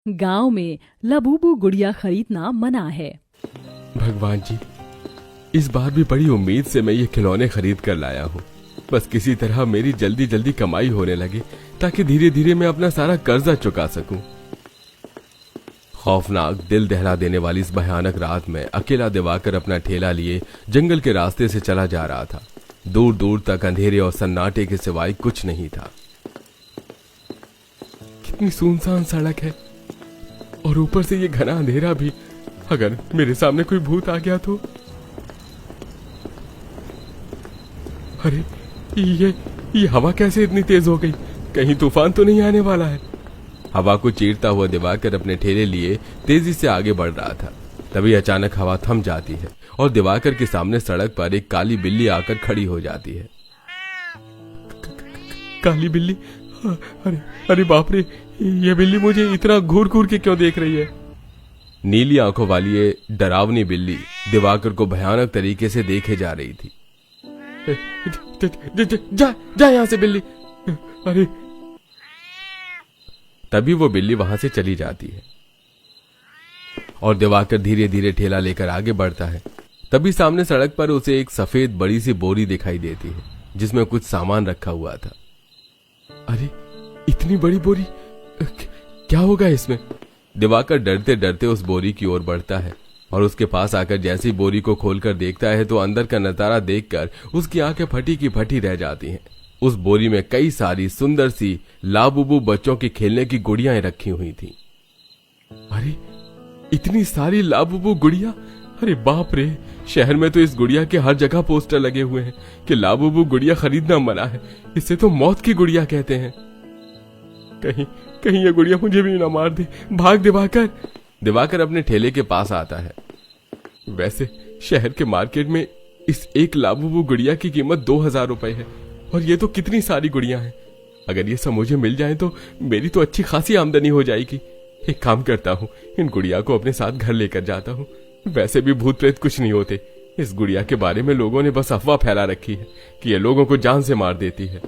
गांव में लबूबू गुड़िया खरीदना मना है। भगवान जी, इस बार भी बड़ी उम्मीद से मैं ये खिलौने खरीद कर लाया हूँ। बस किसी तरह मेरी जल्दी जल्दी कमाई होने लगे ताकि धीरे धीरे मैं अपना सारा कर्जा चुका सकूं। खौफनाक, दिल दहला देने वाली इस भयानक रात में अकेला दिवाकर अपना ठेला लिए जंगल के रास्ते से चला जा रहा था। दूर दूर तक अंधेरे और सन्नाटे के सिवाय कुछ नहीं था। कितनी सुनसान सड़क है और ऊपर से ये घना अंधेरा भी। अगर मेरे सामने कोई भूत आ गया तो? अरे ये हवा कैसे इतनी तेज हो गई? कहीं तूफान तो नहीं आने वाला है? हवा को चीरता हुआ दिवाकर अपने ठेले लिए तेजी से आगे बढ़ रहा था। तभी अचानक हवा थम जाती है और दिवाकर के सामने सड़क पर एक काली बिल्ली आकर खड़ी हो जाती है। काली बिल्ली? अरे बाप रे, ये बिल्ली मुझे इतना घूर घूर के क्यों देख रही है? नीली आंखों वाली ये डरावनी बिल्ली दिवाकर को भयानक तरीके से देखे जा रही थी। जा यहां से बिल्ली। अरे तभी वो बिल्ली वहां से चली जाती है और दिवाकर धीरे धीरे ठेला लेकर आगे बढ़ता है। तभी सामने सड़क पर उसे एक सफेद बड़ी सी बोरी दिखाई देती है जिसमें कुछ सामान रखा हुआ था। अरे इतनी बड़ी बोरी, क्या होगा इसमें? दिवाकर डरते डरते उस बोरी की ओर बढ़ता है और उसके पास आकर जैसे ही बोरी को खोलकर देखता है तो अंदर का नजारा देखकर उसकी आंखें फटी की फटी रह जाती हैं। उस बोरी में कई सारी सुंदर सी लाबुबू बच्चों की खेलने की गुड़ियां रखी हुई थी। अरे इतनी सारी लाबुबू गुड़िया! अरे बाप रे, शहर में तो इस गुड़िया के हर जगह पोस्टर लगे हुए हैं कि लाबुबू गुड़िया खरीदना मना है, इसे तो मौत की गुड़िया कहते हैं। कहीं ये गुड़िया मुझे भी ना मार दे। भाग दिवाकर। दिवाकर अपने ठेले के पास आता है। वैसे शहर के मार्केट में इस एक लाबुबू गुड़िया की कीमत 2000 रुपए है और ये तो कितनी सारी गुड़िया हैं। अगर ये सब मुझे मिल जाए तो मेरी तो अच्छी खासी आमदनी हो जाएगी। एक काम करता हूँ, इन गुड़िया को अपने साथ घर लेकर जाता हूँ। वैसे भी भूत प्रेत कुछ नहीं होते। इस गुड़िया के बारे में लोगों ने बस अफवाह फैला रखी है कि ये लोगों को जान से मार देती है।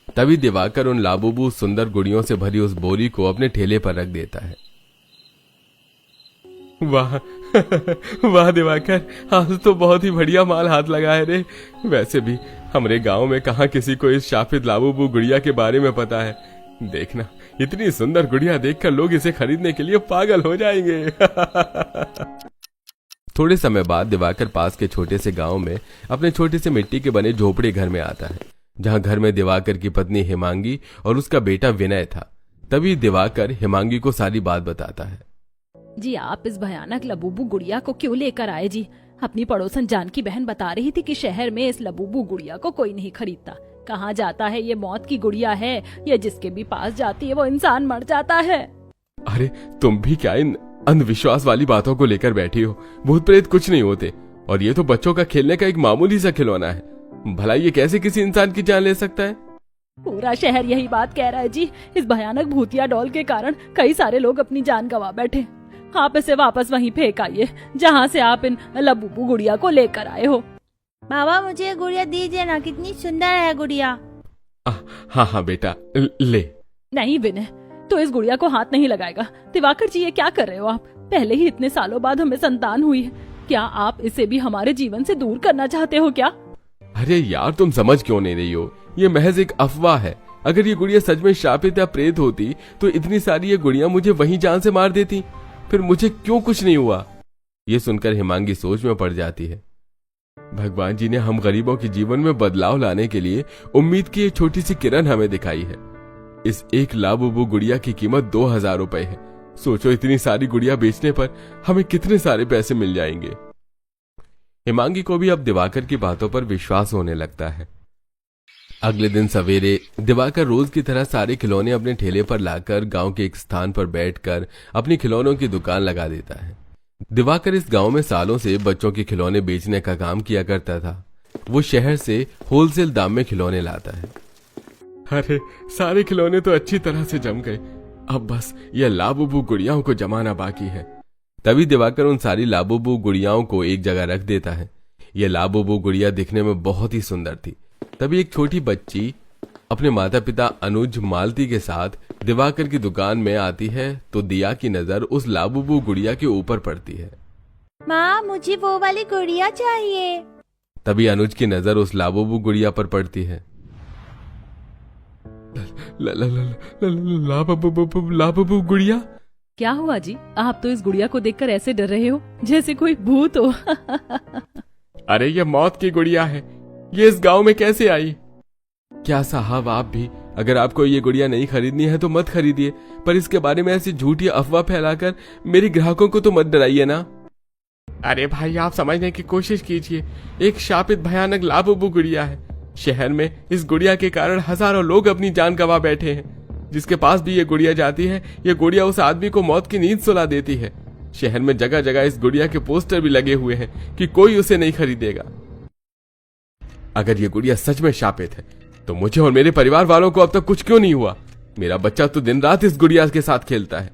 तभी दिवाकर उन लाबुबू सुंदर गुड़ियों से भरी उस बोरी को अपने ठेले पर रख देता है। वाह वाह दिवाकर, आज तो बहुत ही बढ़िया माल हाथ लगा है रे। वैसे भी हमारे गांव में कहां किसी को इस शापित लाबुबू गुड़िया के बारे में पता है। देखना, इतनी सुंदर गुड़िया देखकर लोग इसे खरीदने के लिए पागल हो जाएंगे। थोड़े समय बाद दिवाकर पास के छोटे से गांव में अपने छोटे से मिट्टी के बने झोपड़े घर में आता है, जहां घर में दिवाकर की पत्नी हिमांगी और उसका बेटा विनय था। तभी दिवाकर हिमांगी को सारी बात बताता है। जी, आप इस भयानक लबूबू गुड़िया को क्यों लेकर आए जी? अपनी पड़ोसन जानकी बहन बता रही थी कि शहर में इस लबूबू गुड़िया को कोई नहीं खरीदता। कहाँ जाता है ये मौत की गुड़िया है, ये जिसके भी पास जाती है वो इंसान मर जाता है। अरे तुम भी क्या इन अंधविश्वास वाली बातों को लेकर बैठी हो? भूत प्रेत कुछ नहीं होते और ये तो बच्चों का खेलने का एक मामूली सा खिलौना है। भला ये कैसे किसी इंसान की जान ले सकता है? पूरा शहर यही बात कह रहा है जी। इस भयानक भूतिया डॉल के कारण कई सारे लोग अपनी जान गंवा बैठे। आप इसे वापस वहीं फेंक आइए जहाँ से आप इन लबूबू गुड़िया को लेकर आए हो। बाबा, मुझे ये गुड़िया दीजिए ना, कितनी सुंदर है गुड़िया। हाँ बेटा, ले। नहीं विनय, तो इस गुड़िया को हाथ नहीं लगाएगा। दिवाकर जी, ये क्या कर रहे हो आप? पहले ही इतने सालों बाद हमें संतान हुई है, क्या आप इसे भी हमारे जीवन से दूर करना चाहते हो क्या? अरे यार, तुम समझ क्यों नहीं रही हो? ये महज एक अफवाह है। अगर ये गुड़िया सच में शापित या प्रेत होती तो इतनी सारी ये गुड़िया मुझे वहीं जान से मार देती। फिर मुझे क्यों कुछ नहीं हुआ? ये सुनकर हिमांगी सोच में पड़ जाती है। भगवान जी ने हम गरीबों के जीवन में बदलाव लाने के लिए उम्मीद की एक छोटी सी किरण हमें दिखाई है। इस एक लाबुबू गुड़िया की कीमत 2000 रुपए है। सोचो, इतनी सारी गुड़िया बेचने पर हमें कितने सारे पैसे मिल जाएंगे। हिमांगी को भी अब दिवाकर की बातों पर विश्वास होने लगता है। अगले दिन सवेरे दिवाकर रोज की तरह सारे खिलौने अपने ठेले पर लाकर गांव के एक स्थान पर बैठकर अपनी खिलौनों की दुकान लगा देता है। दिवाकर इस गांव में सालों से बच्चों के खिलौने बेचने का काम किया करता था। वो शहर से होलसेल दाम में खिलौने लाता है। अरे सारे खिलौने तो अच्छी तरह से जम गए, अब बस ये लाबुबू गुड़ियाओं को जमाना बाकी है। तभी दिवाकर उन सारी लाबुबू गुड़ियाओं को एक जगह रख देता है। ये लाबुबू गुड़िया दिखने में बहुत ही सुंदर थी। तभी एक छोटी बच्ची अपने माता पिता अनुज मालती के साथ दिवाकर की दुकान में आती है तो दिया की नजर उस लाबूबू गुड़िया के ऊपर पड़ती है। माँ मुझे वो वाली गुड़िया चाहिए। तभी अनुज की नजर उस लाबूबू गुड़िया पर पड़ती है। लाबूबू गुड़िया? क्या हुआ जी, आप तो इस गुड़िया को देखकर ऐसे डर रहे हो जैसे कोई भूत हो। अरे ये मौत की गुड़िया है, ये इस गांव में कैसे आई? क्या साहब आप भी, अगर आपको ये गुड़िया नहीं खरीदनी है तो मत खरीदिए, पर इसके बारे में ऐसी झूठी अफवाह फैलाकर मेरे ग्राहकों को तो मत डराइए ना। अरे भाई आप समझने की कोशिश कीजिए, एक शापित भयानक लाबूबू गुड़िया है। शहर में इस गुड़िया के कारण हजारों लोग अपनी जान गंवा बैठे हैं। जिसके पास भी ये गुड़िया जाती है, ये गुड़िया उस आदमी को मौत की नींद सुला देती है। शहर में जगह जगह इस गुड़िया के पोस्टर भी लगे हुए हैं कि कोई उसे नहीं खरीदेगा। अगर ये गुड़िया सच में शापित है तो मुझे और मेरे परिवार वालों को अब तक कुछ क्यों नहीं हुआ? मेरा बच्चा तो दिन रात इस गुड़िया के साथ खेलता है।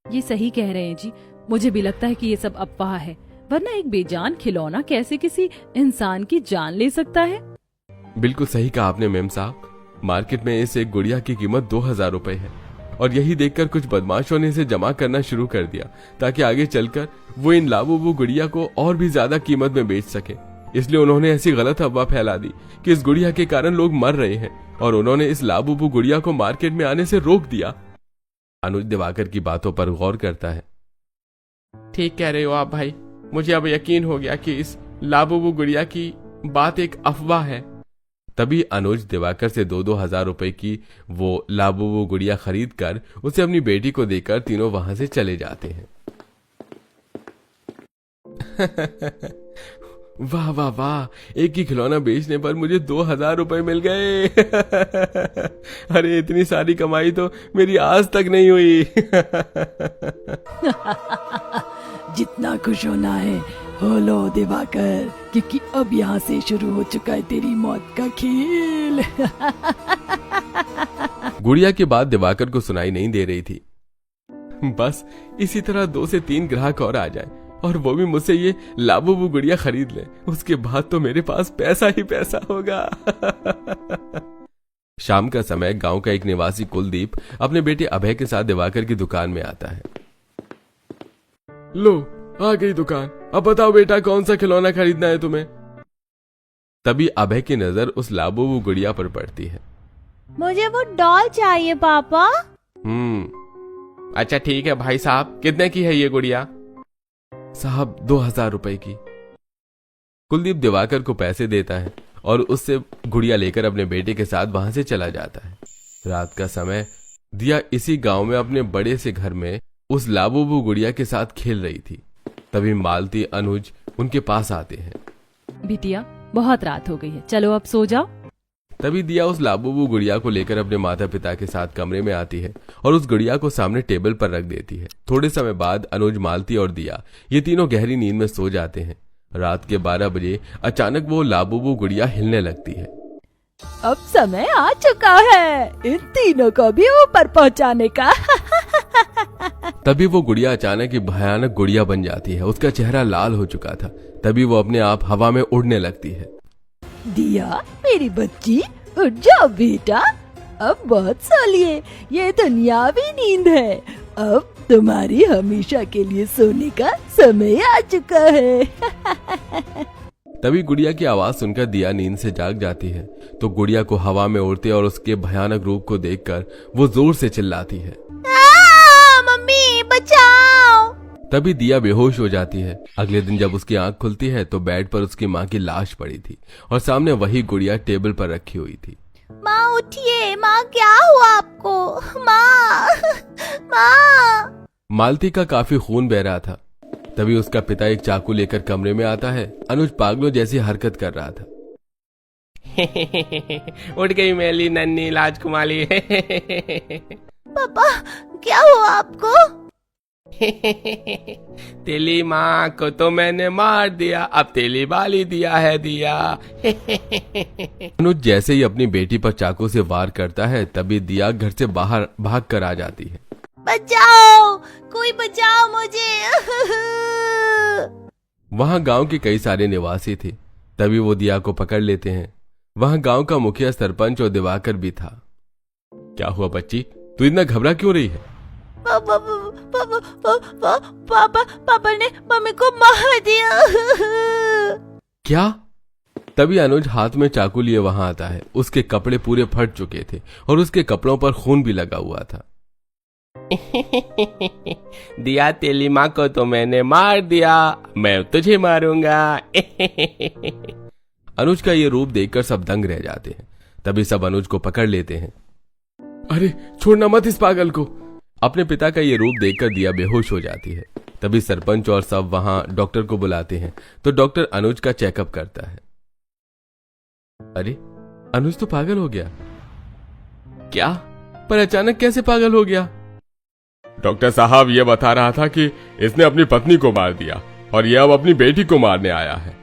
ये सही कह रहे हैं जी, मुझे भी लगता है कि ये सब अफवाह है, वरना एक बेजान खिलौना कैसे किसी इंसान की जान ले सकता है। बिल्कुल सही कहा आपने मेम साहब। मार्केट में इस एक गुड़िया की कीमत 2000 रुपए है और यही देखकर कुछ बदमाशों ने इसे जमा करना शुरू कर दिया ताकि आगे चलकर वो इन लाबूबू गुड़िया को और भी ज्यादा कीमत में बेच सके। इसलिए उन्होंने ऐसी गलत अफवाह फैला दी कि इस गुड़िया के कारण लोग मर रहे हैं और उन्होंने इस लाबूबू गुड़िया को मार्केट में आने से रोक दिया। अनुज दिवाकर की बातों पर गौर करता है। ठीक कह रहे हो आप भाई, मुझे अब यकीन हो गया कि इस लाबूबू गुड़िया की बात एक अफवाह है। तभी अनुज दिवाकर से 2-2 हजार रुपए की वो लाबूबू गुड़िया खरीद कर उसे अपनी बेटी को देकर तीनों वहां से चले जाते हैं। वाह वाह वाह, एक ही खिलौना बेचने पर मुझे 2000 रुपए मिल गए। अरे इतनी सारी कमाई तो मेरी आज तक नहीं हुई। जितना खुश होना है हो लो दिवाकर, क्योंकि अब यहाँ से शुरू हो चुका है तेरी मौत का खेल। गुड़िया की बात दिवाकर को सुनाई नहीं दे रही थी। बस इसी तरह 2 से 3 ग्राहक और आ जाए और वो भी मुझसे ये लाबूबू गुड़िया खरीद ले, उसके बाद तो मेरे पास पैसा ही पैसा होगा। शाम का समय गांव का एक निवासी कुलदीप अपने बेटे अभय के साथ दिवाकर की दुकान में आता है। लो आ गई दुकान, अब बताओ बेटा कौन सा खिलौना खरीदना है तुम्हें? तभी अभय की नजर उस लाबूबू गुड़िया पर पड़ती है। मुझे वो डॉल चाहिए पापा। अच्छा ठीक है भाई साहब, कितने की है ये गुड़िया? साहब 2000 रुपए की। कुलदीप दिवाकर को पैसे देता है और उससे गुड़िया लेकर अपने बेटे के साथ वहां से चला जाता है। रात का समय दिया इसी गांव में अपने बड़े से घर में उस लाबूबू गुड़िया के साथ खेल रही थी। तभी मालती अनुज उनके पास आते हैं। बिटिया बहुत रात हो गई है, चलो अब सो जाओ। तभी दिया उस लाबूबू गुड़िया को लेकर अपने माता पिता के साथ कमरे में आती है और उस गुड़िया को सामने टेबल पर रख देती है। थोड़े समय बाद अनुज, मालती और दिया ये तीनों गहरी नींद में सो जाते हैं। रात के 12 बजे अचानक वो लाबूबू गुड़िया हिलने लगती है। अब समय आ चुका है इन तीनों को भी ऊपर पहुंचाने का। तभी वो गुड़िया अचानक एक भयानक गुड़िया बन जाती है। उसका चेहरा लाल हो चुका था। तभी वो अपने आप हवा में उड़ने लगती है। दिया मेरी बच्ची उठ जाओ बेटा, अब बहुत सो लिए, ये दुनियावी नींद है, अब तुम्हारी हमेशा के लिए सोने का समय आ चुका है। तभी गुड़िया की आवाज सुनकर दिया नींद से जाग जाती है तो गुड़िया को हवा में उड़ते और उसके भयानक रूप को देखकर वो जोर से चिल्लाती है, मम्मी बचाओ। तभी दिया बेहोश हो जाती है। अगले दिन जब उसकी आंख खुलती है तो बेड पर उसकी माँ की लाश पड़ी थी और सामने वही गुड़िया टेबल पर रखी हुई थी। माँ उठिए, माँ क्या हुआ आपको? माँ माँ। मालती का काफी खून बह रहा था। तभी उसका पिता एक चाकू लेकर कमरे में आता है। अनुज पागलों जैसी हरकत कर रहा था। उठ गई मेरी नन्ही राजकुमारी। पापा क्या हुआ आपको? तेली माँ को तो मैंने मार दिया, अब तेली बाली दिया है दिया। अनुज जैसे ही अपनी बेटी पर चाकू से वार करता है तभी दिया घर से बाहर भाग कर आ जाती है। बचाओ, कोई बचाओ मुझे। वहां गांव के कई सारे निवासी थे। तभी वो दिया को पकड़ लेते हैं। वहां गांव का मुखिया, सरपंच और दिवाकर भी था। क्या हुआ बच्ची, तू इतना घबरा क्यों रही है? पापा ने मम्मी को मार दिया। क्या? तभी अनुज हाथ में चाकू लिए वहां आता है। उसके कपड़े पूरे फट चुके थे और उसके कपड़ों पर खून भी लगा हुआ था। दिया तेली माँ को तो मैंने मार दिया, मैं तुझे मारूंगा। अनुज का ये रूप देखकर सब दंग रह जाते हैं। तभी सब अनुज को पकड़ लेते हैं। अरे छोड़ना मत इस पागल को। अपने पिता का ये रूप देखकर दिया बेहोश हो जाती है। तभी सरपंच और सब वहां डॉक्टर को बुलाते हैं तो डॉक्टर अनुज का चेकअप करता है। अरे अनुज तो पागल हो गया। क्या? पर अचानक कैसे पागल हो गया? डॉक्टर साहब ये बता रहा था कि इसने अपनी पत्नी को मार दिया और ये अब अपनी बेटी को मारने आया है।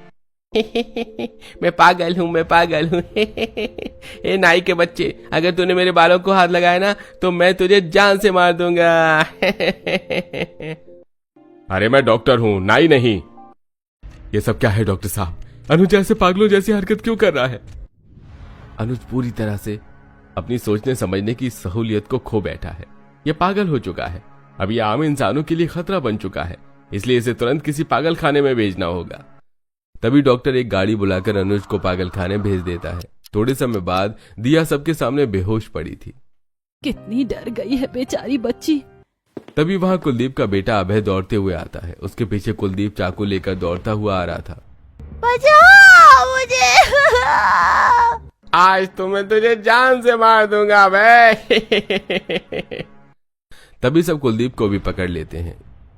मैं पागल हूँ, मैं पागल हूँ। ए नाई के बच्चे, अगर तूने मेरे बालों को हाथ लगाया ना तो मैं तुझे जान से मार दूंगा। अरे मैं डॉक्टर हूँ, नाई नहीं। ये सब क्या है डॉक्टर साहब? अनुज ऐसे पागलों जैसी हरकत क्यों कर रहा है? अनुज पूरी तरह से अपनी सोचने समझने की सहूलियत को खो बैठा है। यह पागल हो चुका है। अब यह आम इंसानों के लिए खतरा बन चुका है, इसलिए इसे तुरंत किसी पागल खाने में भेजना होगा। तभी डॉक्टर एक गाड़ी बुलाकर अनुज को पागल खाने भेज देता है। थोड़े समय बाद दिया सबके सामने बेहोश पड़ी थी। कितनी डर गई है बेचारी बच्ची। तभी वहां कुलदीप का बेटा अभय दौड़ते हुए आता है। उसके पीछे कुलदीप चाकू लेकर दौड़ता हुआ आ रहा था। बचाओ मुझे। आज तो मैं तुझे जान से मार दूंगा भाई। तभी सब कुलदीप को भी पकड़ लेते हैं।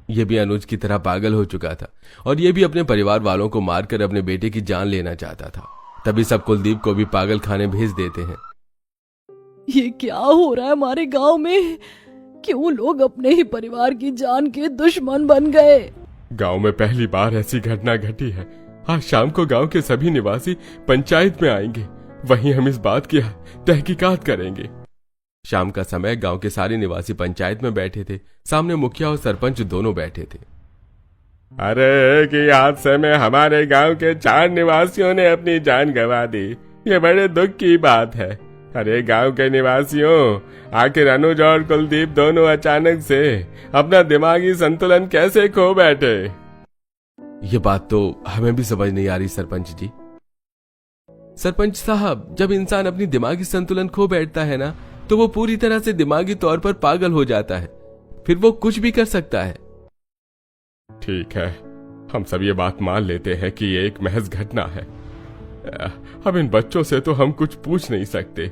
यह भी अनुज की तरह पागल हो चुका था और यह भी अपने परिवार वालों को मारकर अपने बेटे की जान लेना चाहता था। तभी सब कुलदीप को भी पागल खाने भेज देते हैं। ये क्या हो रहा है हमारे गांव में? क्यों लोग अपने ही परिवार की जान के दुश्मन बन गए? गांव में पहली बार ऐसी घटना घटी है। आज शाम को गांव के सभी निवासी पंचायत में आएंगे, वहीं हम इस बात की तहकीकात करेंगे। शाम का समय गांव के सारे निवासी पंचायत में बैठे थे। सामने मुखिया और सरपंच दोनों बैठे थे। अरे एक ही हादसे में हमारे गांव के 4 निवासियों ने अपनी जान गंवा दी। ये बड़े दुख की बात है। अरे गांव के निवासियों, आखिर अनुज और कुलदीप दोनों अचानक से अपना दिमागी संतुलन कैसे खो बैठे? ये बात तो हमें भी समझ नहीं आ रही सरपंच जी। सरपंच साहब, जब इंसान अपनी दिमागी संतुलन खो बैठता है ना, तो वो पूरी तरह से दिमागी तौर पर पागल हो जाता है। फिर वो कुछ भी कर सकता है। ठीक है, हम सब ये बात मान लेते हैं कि ये एक महज घटना है। अब इन बच्चों से तो हम कुछ पूछ नहीं सकते,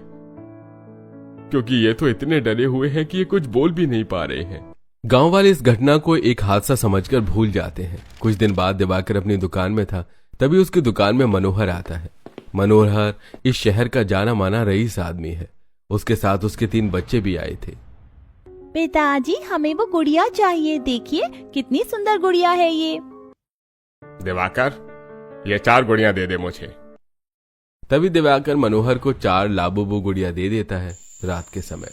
क्योंकि ये तो इतने डरे हुए हैं कि ये कुछ बोल भी नहीं पा रहे हैं। गांव वाले इस घटना को एक हादसा समझकर भूल जाते हैं। कुछ दिन बाद दिवाकर अपनी दुकान में था। तभी उसकी दुकान में मनोहर आता है। मनोहर इस शहर का जाना माना रईस आदमी है। उसके साथ उसके 3 बच्चे भी आए थे। पिताजी, हमें वो गुड़िया चाहिए। देखिए कितनी सुंदर गुड़िया है ये। दिवाकर, ये 4 गुड़ियां दे दे मुझे। तभी दिवाकर मनोहर को 4 लाबूबू गुड़िया दे देता है। रात के समय,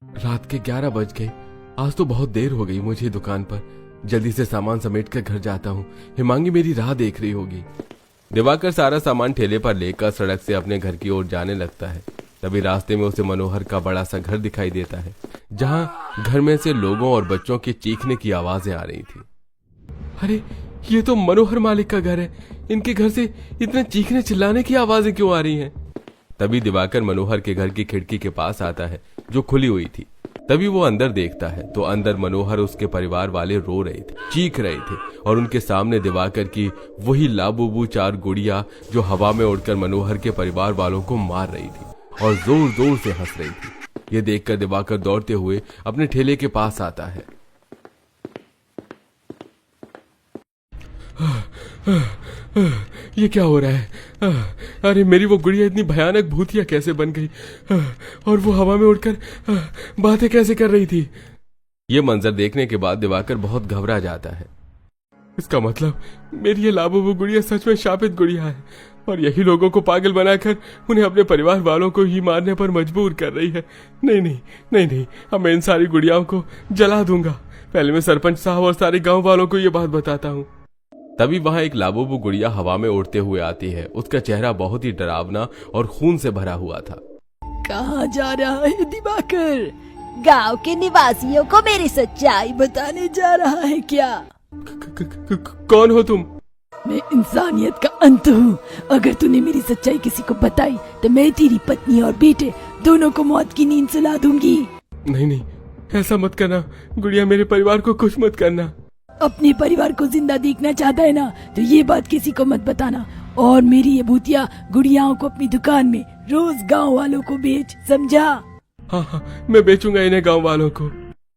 रात के 11 बज गए। आज तो बहुत देर हो गई मुझे दुकान पर। जल्दी से सामान समेट कर घर जाता हूँ। हिमांगी मेरी राह देख रही होगी। दिवाकर सारा सामान ठेले पर लेकर सड़क से अपने घर की ओर जाने लगता है। तभी रास्ते में उसे मनोहर का बड़ा सा घर दिखाई देता है, जहां घर में से लोगों और बच्चों के चीखने की आवाजें आ रही थी। अरे ये तो मनोहर मालिक का घर है। इनके घर से इतने चीखने चिल्लाने की आवाजें क्यों आ रही हैं? तभी दिवाकर मनोहर के घर की खिड़की के पास आता है, जो खुली हुई थी। तभी वो अंदर देखता है तो अंदर मनोहर उसके परिवार वाले रो रहे थे, चीख रहे थे और उनके सामने दिवाकर की वही लाबूबू 4 गुड़िया जो हवा में उड़कर मनोहर के परिवार वालों को मार रही थी और जोर जोर से हंस रही थी। ये देखकर दिवाकर दौड़ते हुए अपने ठेले के पास आता है। ये क्या हो रहा है? अरे मेरी वो गुड़िया इतनी भयानक भूतिया कैसे बन गई? और वो हवा में उड़कर बातें कैसे कर रही थी? ये मंजर देखने के बाद दिवाकर बहुत घबरा जाता है। इसका मतलब मेरी ये लाबूबू गुड़िया सच में शापित गुड़िया है और यही लोगों को पागल बनाकर उन्हें अपने परिवार वालों को ही मारने पर मजबूर कर रही है। नहीं नहीं नहीं नहीं, अब मैं इन सारी गुड़ियाओं को जला दूंगा। पहले मैं सरपंच साहब और सारे गांव वालों को ये बात बताता हूँ। तभी वहां एक लाबूबू गुड़िया हवा में उड़ते हुए आती है। उसका चेहरा बहुत ही डरावना और खून से भरा हुआ था। कहाँ जा रहा है दिवाकर? गांव के निवासियों को मेरी सच्चाई बताने जा रहा है क्या? कौन हो तुम? मैं इंसानियत का अंत हूँ। अगर तूने मेरी सच्चाई किसी को बताई तो मैं तेरी पत्नी और बेटे दोनों को मौत की नींद सुला दूंगी। नहीं नहीं, ऐसा मत करना गुड़िया, मेरे परिवार को कुछ मत करना। अपने परिवार को जिंदा देखना चाहता है ना, तो ये बात किसी को मत बताना। और मेरी ये भूतिया गुड़ियाओं को अपनी दुकान में रोज गांव वालों को बेच, समझा? हाँ, मैं बेचूंगा इन्हें गांव वालों को।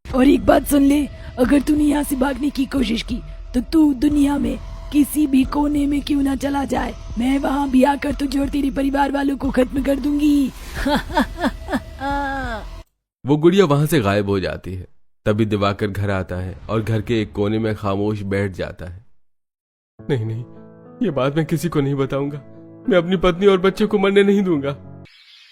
और एक बात सुन ले, अगर तूने यहाँ से भागने की कोशिश की तो तू दुनिया में किसी भी कोने में क्यों ना चला जाए, मैं वहाँ भी आकर तुझे और तेरे परिवार वालों को खत्म कर दूंगी। वो गुड़िया वहां से गायब हो जाती है। तभी दिवाकर घर आता है और घर के एक कोने में खामोश बैठ जाता है। नहीं नहीं, ये बात मैं किसी को नहीं बताऊंगा। मैं अपनी पत्नी और बच्चे को मरने नहीं दूंगा।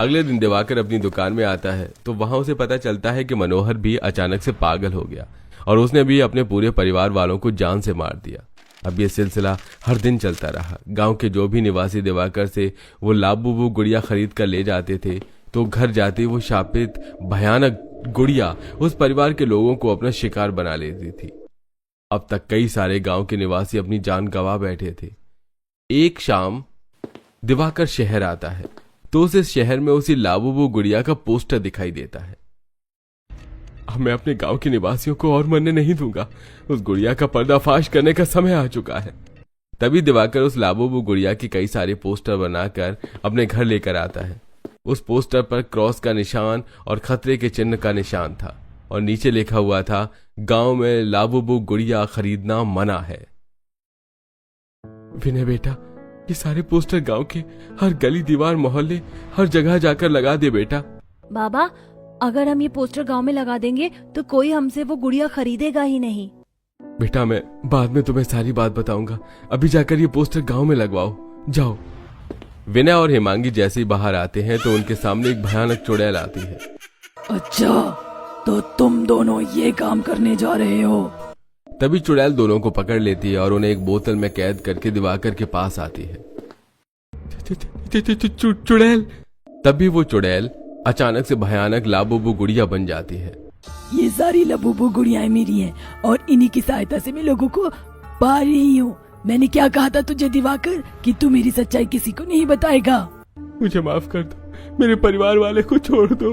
अगले दिन दिवाकर अपनी दुकान में आता है तो वहां उसे पता चलता है कि मनोहर भी अचानक से पागल हो गया और उसने भी अपने पूरे परिवार वालों को जान से मार दिया। अब ये सिलसिला हर दिन चलता रहा। गांव के जो भी निवासी दिवाकर से वो लाबूबू गुड़िया खरीद कर ले जाते थे, तो घर जाते वो शापित भयानक गुड़िया उस परिवार के लोगों को अपना शिकार बना लेती थी। अब तक कई सारे गांव के निवासी अपनी जान गंवा बैठे थे। एक शाम दिवाकर शहर आता है तो उसे शहर में उसी लाबूबू गुड़िया का पोस्टर दिखाई देता है। अब मैं अपने गांव के निवासियों को और मरने नहीं दूंगा। उस गुड़िया का पर्दाफाश करने का समय आ चुका है। तभी दिवाकर उस लाबूबू गुड़िया की कई सारे पोस्टर बनाकर अपने घर लेकर आता है। उस पोस्टर पर क्रॉस का निशान और खतरे के चिन्ह का निशान था और नीचे लिखा हुआ था, गांव में लाबूबू गुड़िया खरीदना मना है। विनय बेटा, ये सारे पोस्टर गांव के हर गली दीवार मोहल्ले हर जगह जाकर लगा दे बेटा। बाबा, अगर हम ये पोस्टर गांव में लगा देंगे तो कोई हमसे वो गुड़िया खरीदेगा ही नहीं। बेटा, मैं बाद में तुम्हें सारी बात बताऊंगा। अभी जाकर ये पोस्टर गांव में लगवाओ, जाओ। विनय और हेमांगी जैसे ही बाहर आते हैं तो उनके सामने एक भयानक चुड़ैल आती है। अच्छा, तो तुम दोनों ये काम करने जा रहे हो? तभी चुड़ैल दोनों को पकड़ लेती है और उन्हें एक बोतल में कैद करके दिवाकर के पास आती है। चुड़ैल। तभी वो चुड़ैल अचानक से भयानक लाबूबू गुड़िया बन जाती है। ये सारी लाबूबू गुड़ियाएं मेरी हैं और इन्हीं की सहायता से मैं लोगों को पा रही हूँ। मैंने क्या कहा था तुझे दिवाकर कि तू मेरी सच्चाई किसी को नहीं बताएगा? मुझे माफ कर दो, मेरे परिवार वाले को छोड़ दो।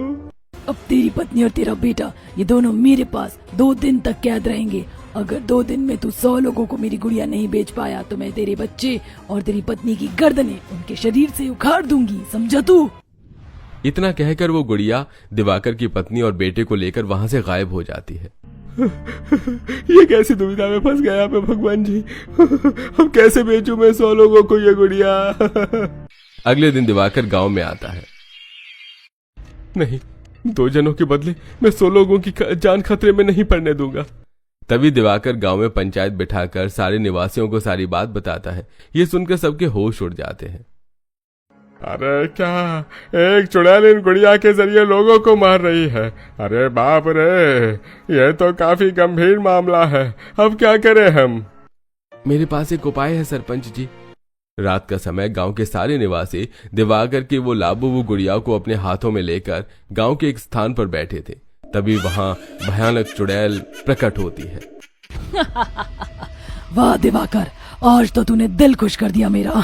अब तेरी पत्नी और तेरा बेटा ये दोनों मेरे पास 2 दिन तक कैद रहेंगे। अगर 2 दिन में तू 100 लोगों को मेरी गुड़िया नहीं बेच पाया तो मैं तेरे बच्चे और तेरी पत्नी की गर्दनें उनके शरीर से उखाड़ दूंगी, समझा तू? इतना कहकर वो गुड़िया दिवाकर की पत्नी और बेटे को लेकर वहां से गायब हो जाती है। ये कैसी दुविधा में फंस गया मैं भगवान जी। अब कैसे बेचूं मैं 100 लोगों को ये गुड़िया। अगले दिन दिवाकर गांव में आता है। नहीं, 2 जनों के बदले मैं 100 लोगों की जान खतरे में नहीं पड़ने दूंगा। तभी दिवाकर गांव में पंचायत बिठाकर सारे निवासियों को सारी बात बताता है। ये सुनकर सबके होश उड़ जाते हैं। अरे क्या, एक चुड़ैल इन गुड़िया के जरिए लोगों को मार रही है? अरे बाप रे, यह तो काफी गंभीर मामला है। अब क्या करें हम? मेरे पास एक उपाय है सरपंच जी। रात का समय गांव के सारे निवासी दिवाकर की वो लाबूबू गुड़िया को अपने हाथों में लेकर गांव के एक स्थान पर बैठे थे। तभी वहां भयानक चुड़ैल प्रकट होती है। वाह दिवाकर, आज तो तूने दिल खुश कर दिया मेरा।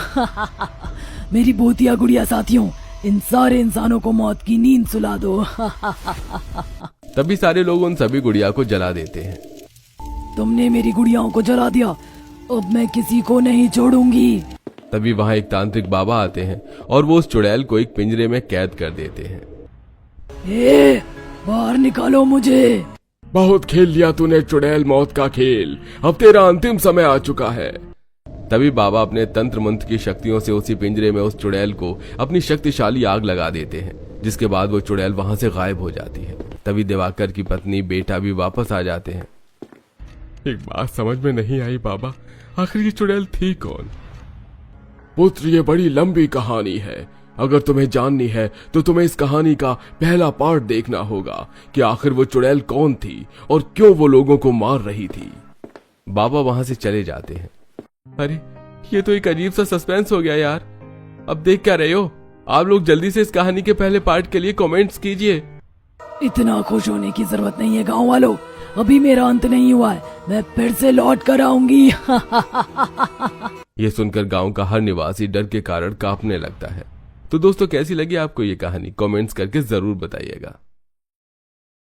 मेरी भूतिया गुड़िया साथियों, इन सारे इंसानों को मौत की नींद सुला दो। तभी सारे लोग उन सभी गुड़िया को जला देते हैं। तुमने मेरी गुड़ियाओं को जला दिया, अब मैं किसी को नहीं छोड़ूंगी। तभी वहां एक तांत्रिक बाबा आते हैं और वो उस चुड़ैल को एक पिंजरे में कैद कर देते हैं। बाहर निकालो मुझे। बहुत खेल लिया तूने चुड़ैल मौत का खेल, अब तेरा अंतिम समय आ चुका है। तभी बाबा अपने तंत्र मंत्र की शक्तियों से उसी पिंजरे में उस चुड़ैल को अपनी शक्तिशाली आग लगा देते हैं, जिसके बाद वो चुड़ैल वहां से गायब हो जाती है। तभी दिवाकर की पत्नी बेटा भी वापस आ जाते हैं। एक बात समझ में नहीं आई बाबा, आखिर ये चुड़ैल थी कौन? पुत्र, ये बड़ी लंबी कहानी है। अगर तुम्हें जाननी है तो तुम्हें इस कहानी का पहला पार्ट देखना होगा कि आखिर वो चुड़ैल कौन थी और क्यों वो लोगों को मार रही थी। बाबा वहां से चले जाते हैं। अरे ये तो एक अजीब सा सस्पेंस हो गया यार। अब देख क्या रहे हो? आप लोग जल्दी से इस कहानी के पहले पार्ट के लिए कमेंट्स कीजिए। इतना खुश होने की जरूरत नहीं है गांव वालों, अभी मेरा अंत नहीं हुआ है, मैं फिर से लौट कर आऊंगी। ये सुनकर गांव का हर निवासी डर के कारण कांपने लगता है। तो दोस्तों कैसी लगी आपको ये कहानी? कमेंट्स करके जरूर बताइएगा।